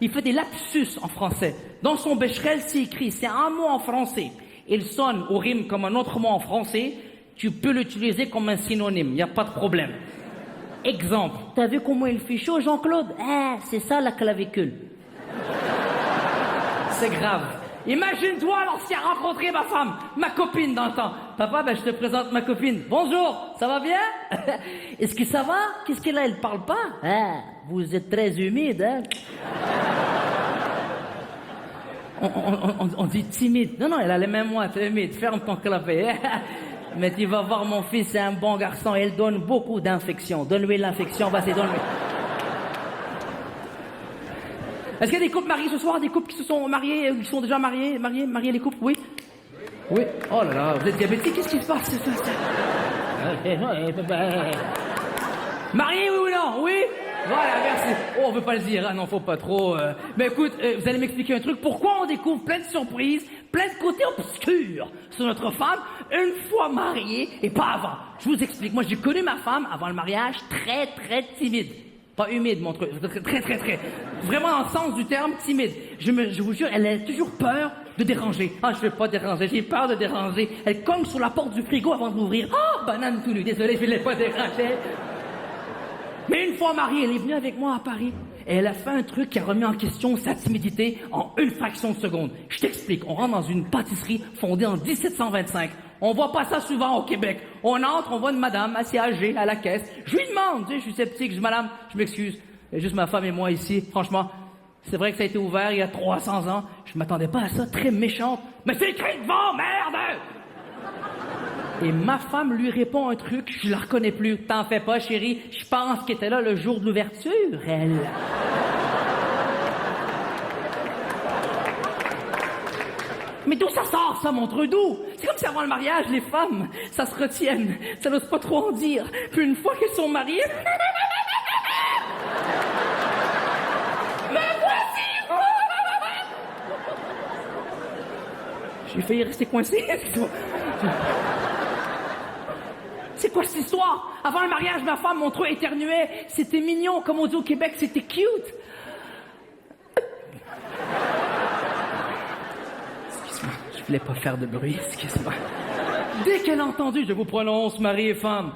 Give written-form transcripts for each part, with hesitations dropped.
Il fait des lapsus en français. Dans son Becherel, c'est écrit, c'est un mot en français. Il sonne ou rime comme un autre mot en français. Tu peux l'utiliser comme un synonyme, il n'y a pas de problème. Exemple, t'as vu comment il fait chaud, Jean-Claude? Ah, c'est ça la clavicule. C'est grave. Imagine-toi lorsqu'il a rencontré ma femme, ma copine dans le temps. Papa, je te présente ma copine. Bonjour, ça va bien? Est-ce que ça va? Qu'est-ce qu'elle a? Elle parle pas? Ah, vous êtes très humide, hein? On dit timide. Non, elle a les mêmes mots, timide. Ferme ton clavier. Mais tu vas voir, mon fils, c'est un bon garçon. Il donne beaucoup d'infections. Donne-lui l'infection, vas-y, donne-lui. Est-ce qu'il y a des couples mariés ce soir? Des couples qui se sont mariés, qui sont déjà mariés les couples? Oui? Oui? Oh là là, vous êtes diabétique, qu'est-ce qui se passe? Mariés, oui ou non? Oui? Voilà, merci. Oh, on veut pas le dire, hein? Non, faut pas trop. Mais écoute, vous allez m'expliquer un truc. Pourquoi on découvre plein de surprises, plein de côtés obscurs sur notre femme une fois mariée et pas avant? Je vous explique. Moi, j'ai connu ma femme avant le mariage très, très timide. Pas humide, mon truc. Très, très, très. Vraiment dans le sens du terme timide. Je vous jure, elle a toujours peur de déranger. Ah, je veux pas déranger, j'ai peur de déranger. Elle cogne sur la porte du frigo avant de l'ouvrir. Oh, banane tout nu, désolé, je ne l'ai pas dérangé. Mais une fois mariée, elle est venue avec moi à Paris. Et elle a fait un truc qui a remis en question sa timidité en une fraction de seconde. Je t'explique. On rentre dans une pâtisserie fondée en 1725. On voit pas ça souvent au Québec. On entre, on voit une madame assez âgée à la caisse. Je lui demande, tu sais, je suis sceptique, je dis, madame, je m'excuse. Il y a juste ma femme et moi ici. Franchement, c'est vrai que ça a été ouvert il y a 300 ans. Je m'attendais pas à ça, très méchante. Mais c'est écrit devant, merde! Et ma femme lui répond un truc, je la reconnais plus. T'en fais pas, chérie. Je pense qu'elle était là le jour de l'ouverture, elle. Mais d'où ça sort, ça, mon truc, d'où? C'est comme si avant le mariage, les femmes, ça se retiennent. Ça n'ose pas trop en dire. Puis une fois qu'elles sont mariées... Mais voici! J'ai failli rester coincé. C'est quoi cette histoire? Avant le mariage, ma femme, mon truc éternuait. C'était mignon, comme on dit au Québec, c'était cute. Je voulais pas faire de bruit, excuse-moi. Dès qu'elle a entendu, je vous prononce mari et femme.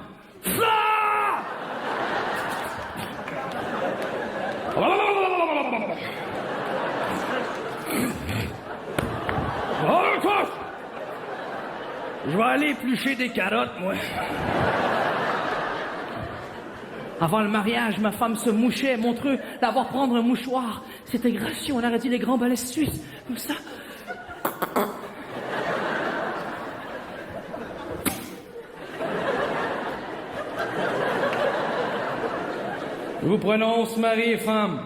Je vais aller éplucher des carottes, moi. Avant le mariage, ma femme se mouchait, montreux d'avoir prendre un mouchoir. C'était gracieux, on aurait dit les grands ballets suisses, comme ça. Je vous prononce mari et femme.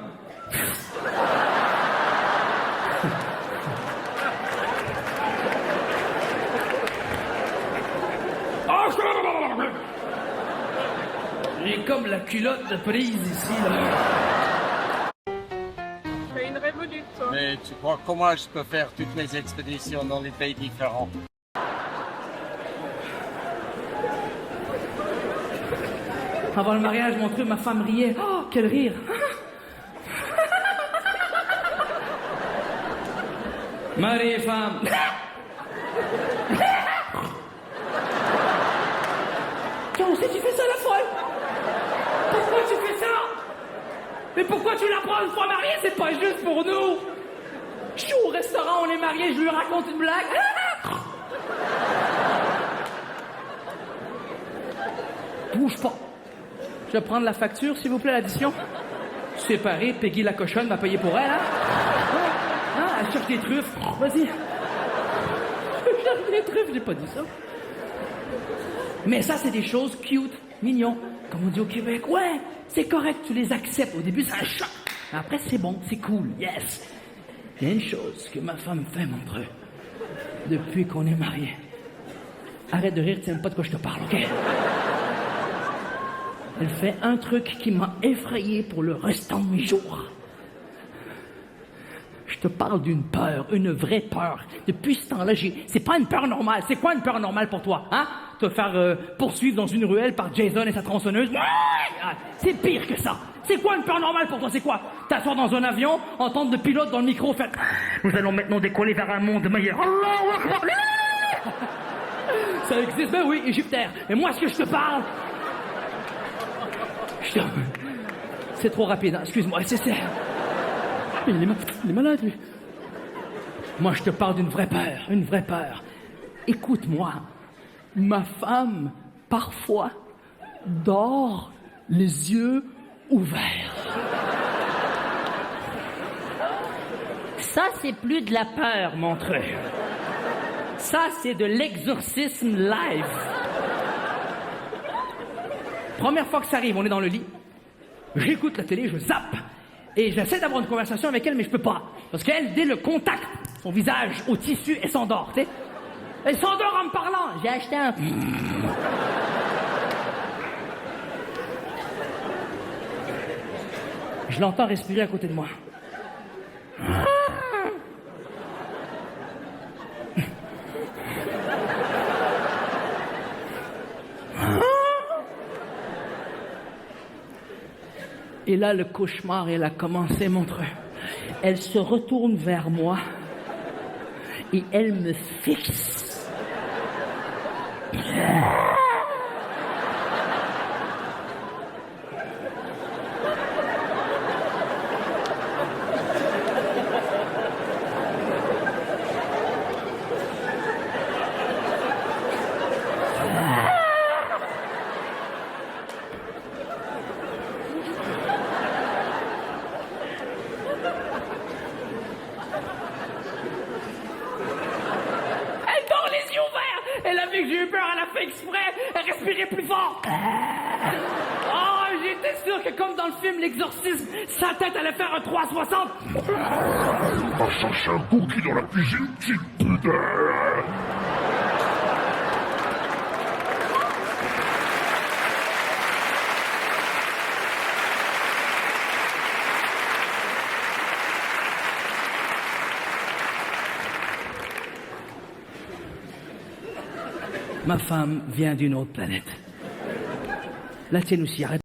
J'ai comme la culotte de prise ici, là. C'est une révolute, toi. Mais tu crois comment je peux faire toutes mes expéditions dans les pays différents? Avant le mariage, mon truc, ma femme riait. Oh, quel rire! Mari et femme. Toi aussi, tu fais ça la folle? Pourquoi tu fais ça? Mais pourquoi tu la prends une fois mariée? C'est pas juste pour nous. Je suis au restaurant, on est mariés, je lui raconte une blague. Bouge pas. Je vais prendre la facture, s'il vous plaît, l'addition. Séparé, Peggy la cochonne m'a payé pour elle, hein? Ah, elle cherche des truffes. Vas-y. Je cherche des truffes, j'ai pas dit ça. Mais ça, c'est des choses cute, mignons, comme on dit au Québec. Ouais, c'est correct, tu les acceptes. Au début, c'est un choc. Après, c'est bon, c'est cool, yes. Il y a une chose que ma femme fait, mon truc, depuis qu'on est mariés. Arrête de rire, tu n'aimes pas de quoi je te parle, OK? Elle fait un truc qui m'a effrayé pour le restant de mes jours. Je te parle d'une peur, une vraie peur. Depuis ce temps-là, c'est pas une peur normale. C'est quoi une peur normale pour toi, hein? Te faire poursuivre dans une ruelle par Jason et sa tronçonneuse? Ouais! Ah, c'est pire que ça. C'est quoi une peur normale pour toi? C'est quoi? T'asseoir dans un avion, entendre le pilote dans le micro faire « Nous allons maintenant décoller vers un monde meilleur. » Ça existe, ben oui, égyptaire. Mais moi, ce que je te parle... C'est trop rapide, hein. Excuse-moi, c'est... Il est malade, lui. Moi, je te parle d'une vraie peur, une vraie peur. Écoute-moi, ma femme, parfois, dort les yeux ouverts. Ça, c'est plus de la peur, Montreux. Ça, c'est de l'exorcisme live. Première fois que ça arrive, on est dans le lit. J'écoute la télé, je zappe. Et j'essaie d'avoir une conversation avec elle, mais je peux pas. Parce qu'elle, dès le contact, son visage au tissu, elle s'endort, tu sais. Elle s'endort en me parlant. J'ai acheté un... Je l'entends respirer à côté de moi. Et là, le cauchemar, il a commencé, Montreux. Elle se retourne vers moi et elle me fixe. Elle a vu que j'ai eu peur, elle a fait exprès, elle respirait plus fort. Oh, j'étais sûr que comme dans le film L'Exorcisme, sa tête allait faire un 360. Va chercher un cookie dans la cuisine, petite putain. Ma femme vient d'une autre planète. La tienne aussi, arrête.